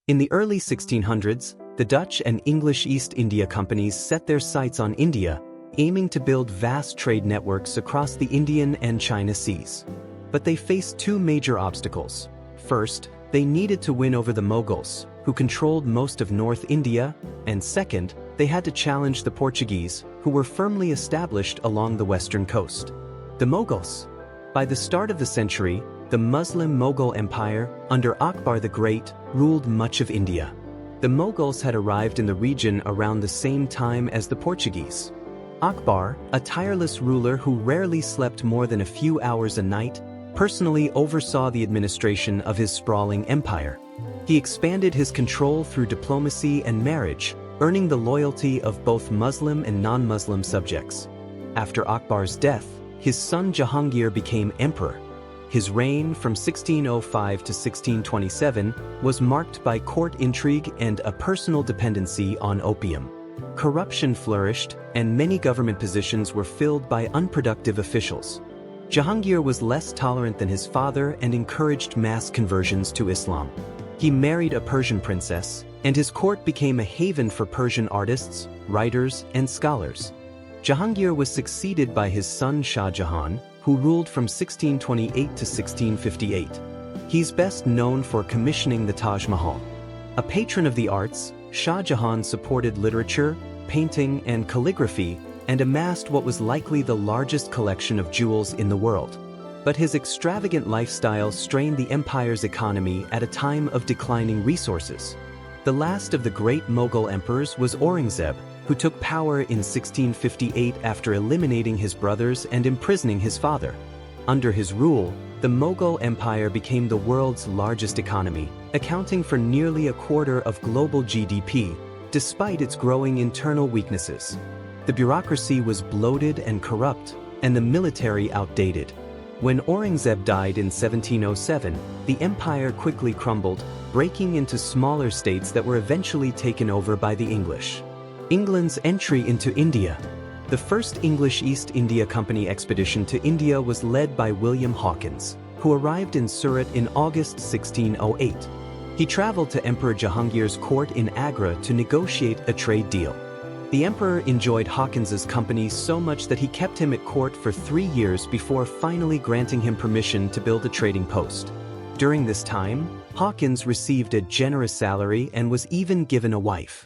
In the early 1600s, the Dutch and English East India Companies set their sights on India, aiming to build vast trade networks across the Indian and China seas. But they faced two major obstacles. First, they needed to win over the Mughals, who controlled most of North India, and second, they had to challenge the Portuguese, who were firmly established along the western coast. The Mughals. By the start of the century, the Muslim Mughal Empire, under Akbar the Great, ruled much of India. The Mughals had arrived in the region around the same time as the Portuguese. Akbar, a tireless ruler who rarely slept more than a few hours a night, personally oversaw the administration of his sprawling empire. He expanded his control through diplomacy and marriage, earning the loyalty of both Muslim and non-Muslim subjects. After Akbar's death, his son Jahangir became emperor. His reign from 1605 to 1627 was marked by court intrigue and a personal dependency on opium. Corruption flourished, and many government positions were filled by unproductive officials. Jahangir was less tolerant than his father and encouraged mass conversions to Islam. He married a Persian princess, and his court became a haven for Persian artists, writers, and scholars. Jahangir was succeeded by his son Shah Jahan, who ruled from 1628 to 1658. He's best known for commissioning the Taj Mahal. A patron of the arts, Shah Jahan supported literature, painting, and calligraphy, and amassed what was likely the largest collection of jewels in the world. But his extravagant lifestyle strained the empire's economy at a time of declining resources. The last of the great Mughal emperors was Aurangzeb, who took power in 1658 after eliminating his brothers and imprisoning his father. Under his rule, the Mughal Empire became the world's largest economy, accounting for nearly a quarter of global GDP, despite its growing internal weaknesses. The bureaucracy was bloated and corrupt, and the military outdated. When Aurangzeb died in 1707, the empire quickly crumbled, breaking into smaller states that were eventually taken over by the English. England's entry into India. The first English East India Company expedition to India was led by William Hawkins, who arrived in Surat in August 1608. He traveled to Emperor Jahangir's court in Agra to negotiate a trade deal. The emperor enjoyed Hawkins's company so much that he kept him at court for 3 years before finally granting him permission to build a trading post. During this time, Hawkins received a generous salary and was even given a wife.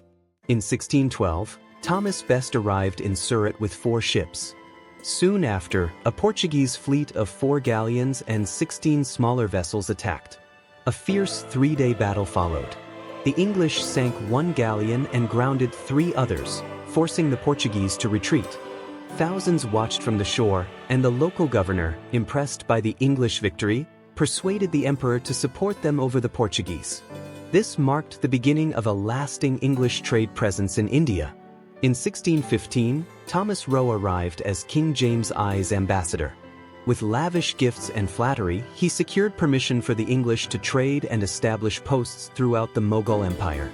In 1612, Thomas Best arrived in Surat with 4 ships. Soon after, a Portuguese fleet of 4 galleons and 16 smaller vessels attacked. A fierce 3-day battle followed. The English sank 1 galleon and grounded 3 others, forcing the Portuguese to retreat. Thousands watched from the shore, and the local governor, impressed by the English victory, persuaded the emperor to support them over the Portuguese. This marked the beginning of a lasting English trade presence in India. In 1615, Thomas Roe arrived as King James I's ambassador. With lavish gifts and flattery, he secured permission for the English to trade and establish posts throughout the Mughal Empire.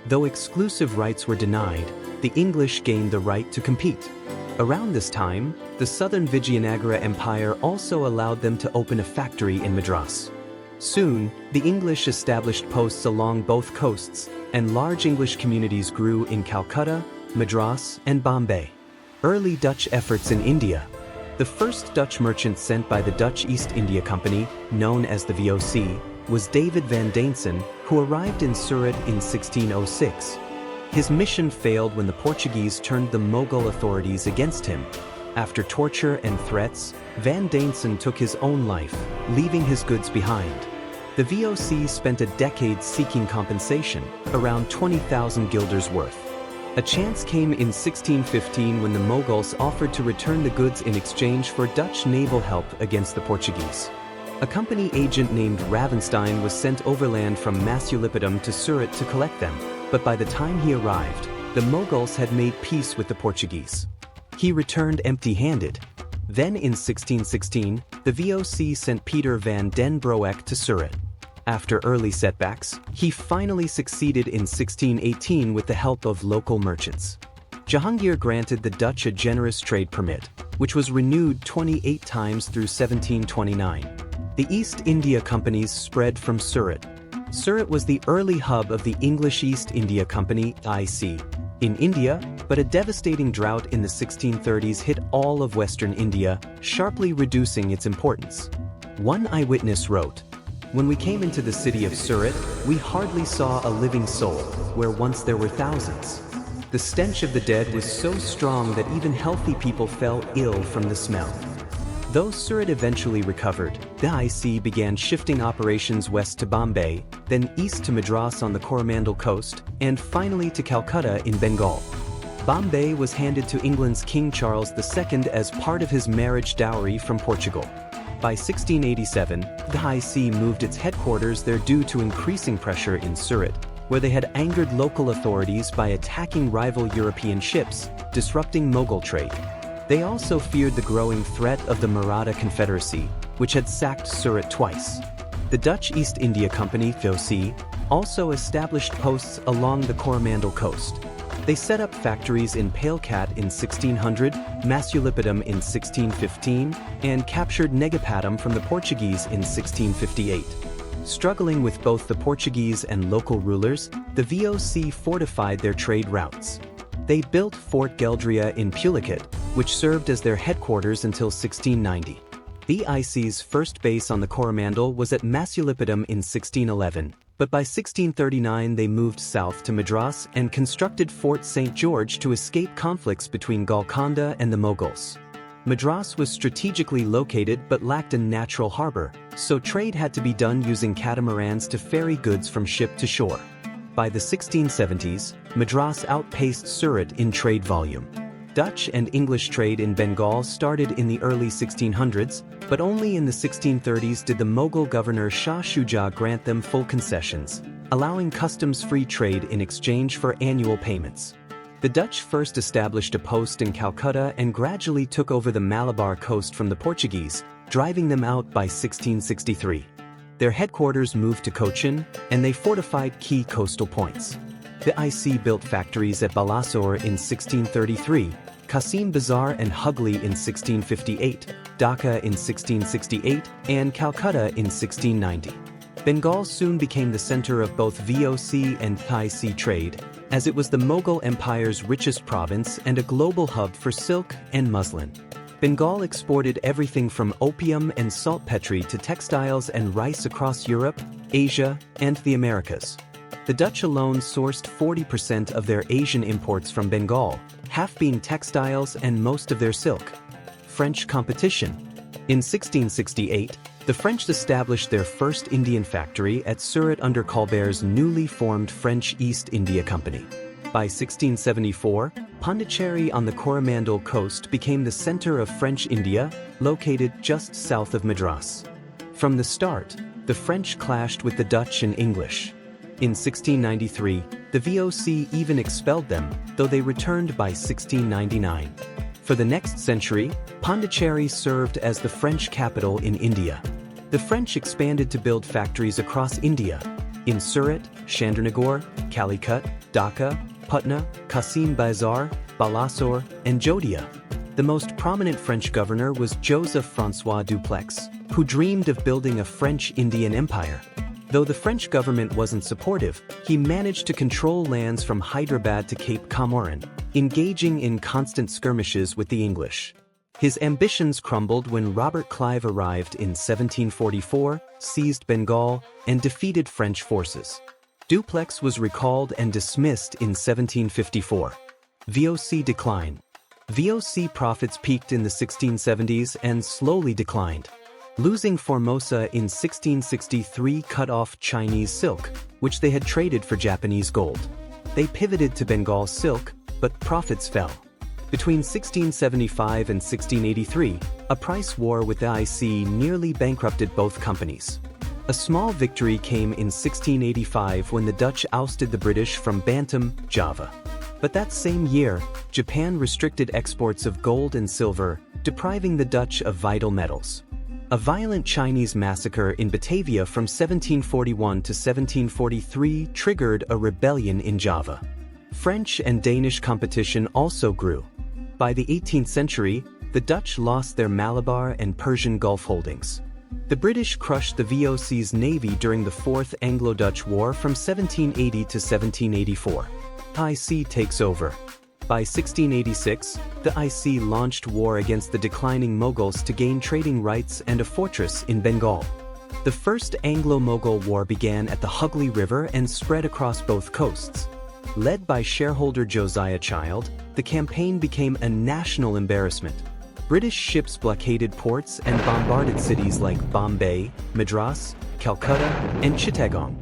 Though exclusive rights were denied, the English gained the right to compete. Around this time, the southern Vijayanagara Empire also allowed them to open a factory in Madras. Soon, the English established posts along both coasts, and large English communities grew in Calcutta, Madras, and Bombay. Early Dutch efforts in India. The first Dutch merchant sent by the Dutch East India Company, known as the VOC, was David van Deensen, who arrived in Surat in 1606. His mission failed when the Portuguese turned the Mughal authorities against him. After torture and threats, Van Deensen took his own life, leaving his goods behind. The VOC spent a decade seeking compensation, around 20,000 guilders worth. A chance came in 1615 when the Mughals offered to return the goods in exchange for Dutch naval help against the Portuguese. A company agent named Ravenstein was sent overland from Masulipatam to Surat to collect them, but by the time he arrived, the Mughals had made peace with the Portuguese. He returned empty-handed. Then in 1616, the VOC sent Peter van den Broek to Surat. After early setbacks, he finally succeeded in 1618 with the help of local merchants. Jahangir granted the Dutch a generous trade permit, which was renewed 28 times through 1729. The East India Companies spread from Surat. Surat was the early hub of the English East India Company (IC) in India, but a devastating drought in the 1630s hit all of western India, sharply reducing its importance. One eyewitness wrote, "When we came into the city of Surat, we hardly saw a living soul, where once there were thousands. The stench of the dead was so strong that even healthy people fell ill from the smell." Though Surat eventually recovered, the IC began shifting operations west to Bombay, then east to Madras on the Coromandel coast, and finally to Calcutta in Bengal. Bombay was handed to England's King Charles II as part of his marriage dowry from Portugal. By 1687, the IC moved its headquarters there due to increasing pressure in Surat, where they had angered local authorities by attacking rival European ships, disrupting Mughal trade. They also feared the growing threat of the Maratha Confederacy, which had sacked Surat twice. The Dutch East India Company (VOC) also established posts along the Coromandel coast. They set up factories in Calcutta in 1600, Masulipatam in 1615, and captured Negapatam from the Portuguese in 1658. Struggling with both the Portuguese and local rulers, the VOC fortified their trade routes. They built Fort Geldria in Pulicat, which served as their headquarters until 1690. The IC's first base on the Coromandel was at Masulipatam in 1611, but by 1639 they moved south to Madras and constructed Fort St. George to escape conflicts between Golconda and the Mughals. Madras was strategically located but lacked a natural harbor, so trade had to be done using catamarans to ferry goods from ship to shore. By the 1670s, Madras outpaced Surat in trade volume. Dutch and English trade in Bengal started in the early 1600s, but only in the 1630s did the Mughal governor Shah Jahan grant them full concessions, allowing customs-free trade in exchange for annual payments. The Dutch first established a post in Calcutta and gradually took over the Malabar coast from the Portuguese, driving them out by 1663. Their headquarters moved to Cochin, and they fortified key coastal points. The IC built factories at Balasore in 1633, Qasim Bazar and Hugli in 1658, Dhaka in 1668, and Calcutta in 1690. Bengal soon became the center of both VOC and IC trade, as it was the Mughal Empire's richest province and a global hub for silk and muslin. Bengal exported everything from opium and saltpetre to textiles and rice across Europe, Asia, and the Americas. The Dutch alone sourced 40% of their Asian imports from Bengal, half being textiles and most of their silk. French competition. In 1668, the French established their first Indian factory at Surat under Colbert's newly formed French East India Company. By 1674, Pondicherry on the Coromandel coast became the center of French India, located just south of Madras. From the start, the French clashed with the Dutch and English. In 1693, the VOC even expelled them, though they returned by 1699. For the next century, Pondicherry served as the French capital in India. The French expanded to build factories across India, in Surat, Chandernagore, Calicut, Dhaka, Patna, Qasim Bazar, Balasore, and Jodhia. The most prominent French governor was Joseph-François Dupleix, who dreamed of building a French Indian empire. Though the French government wasn't supportive, he managed to control lands from Hyderabad to Cape Comorin, engaging in constant skirmishes with the English. His ambitions crumbled when Robert Clive arrived in 1744, seized Bengal, and defeated French forces. Dupleix was recalled and dismissed in 1754. VOC decline. VOC profits peaked in the 1670s and slowly declined. Losing Formosa in 1663 cut off Chinese silk, which they had traded for Japanese gold. They pivoted to Bengal silk, but profits fell. Between 1675 and 1683, a price war with the IC nearly bankrupted both companies. A small victory came in 1685 when the Dutch ousted the British from Bantam, Java. But that same year, Japan restricted exports of gold and silver, depriving the Dutch of vital metals. A violent Chinese massacre in Batavia from 1741 to 1743 triggered a rebellion in Java. French and Danish competition also grew. By the 18th century, the Dutch lost their Malabar and Persian Gulf holdings. The British crushed the VOC's navy during the Fourth Anglo-Dutch War from 1780 to 1784. IC takes over. By 1686, the IC launched war against the declining Mughals to gain trading rights and a fortress in Bengal. The First Anglo-Mughal War began at the Hooghly River and spread across both coasts. Led by shareholder Josiah Child, the campaign became a national embarrassment. British ships blockaded ports and bombarded cities like Bombay, Madras, Calcutta, and Chittagong.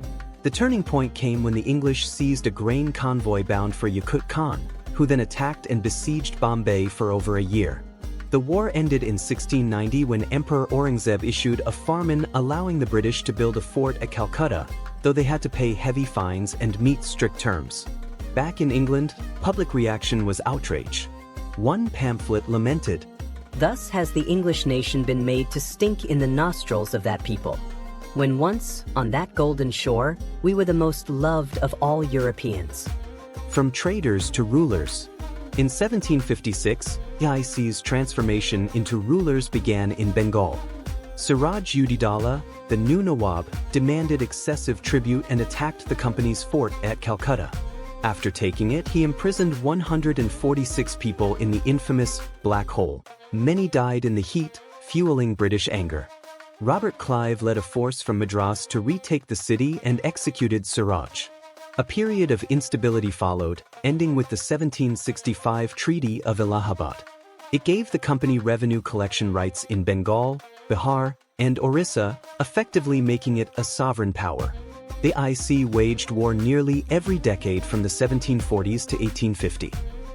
The turning point came when the English seized a grain convoy bound for Yakut Khan, who then attacked and besieged Bombay for over a year. The war ended in 1690 when Emperor Aurangzeb issued a farman allowing the British to build a fort at Calcutta, though they had to pay heavy fines and meet strict terms. Back in England, public reaction was outrage. One pamphlet lamented, "Thus has the English nation been made to stink in the nostrils of that people, when once, on that golden shore, we were the most loved of all Europeans." From traders to rulers. In 1756, the IC's transformation into rulers began in Bengal. Siraj Udidala, the new Nawab, demanded excessive tribute and attacked the company's fort at Calcutta. After taking it, he imprisoned 146 people in the infamous Black Hole. Many died in the heat, fueling British anger. Robert Clive led a force from Madras to retake the city and executed Siraj. A period of instability followed, ending with the 1765 Treaty of Allahabad. It gave the company revenue collection rights in Bengal, Bihar, and Orissa, effectively making it a sovereign power. The IC waged war nearly every decade from the 1740s to 1850.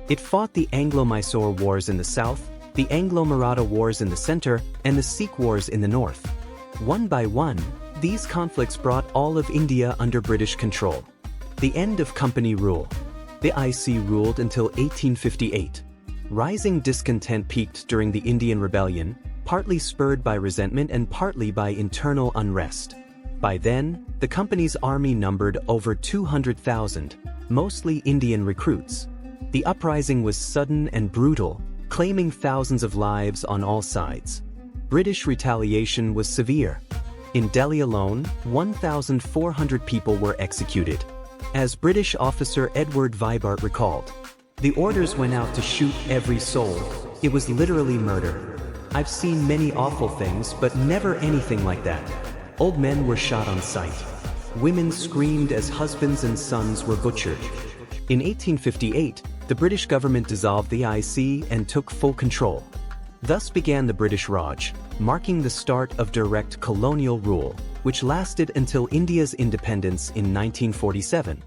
It fought the Anglo-Mysore Wars in the south, the Anglo-Maratha Wars in the center, and the Sikh Wars in the north. One by one, these conflicts brought all of India under British control. The end of company rule. The IC ruled until 1858. Rising discontent peaked during the Indian Rebellion, partly spurred by resentment and partly by internal unrest. By then, the company's army numbered over 200,000, mostly Indian recruits. The uprising was sudden and brutal, claiming thousands of lives on all sides. British retaliation was severe. In Delhi alone, 1,400 people were executed. As British officer Edward Vibart recalled, "The orders went out to shoot every soul. It was literally murder. I've seen many awful things, but never anything like that. Old men were shot on sight. Women screamed as husbands and sons were butchered." In 1858, the British government dissolved the IC and took full control. Thus began the British Raj, marking the start of direct colonial rule, which lasted until India's independence in 1947.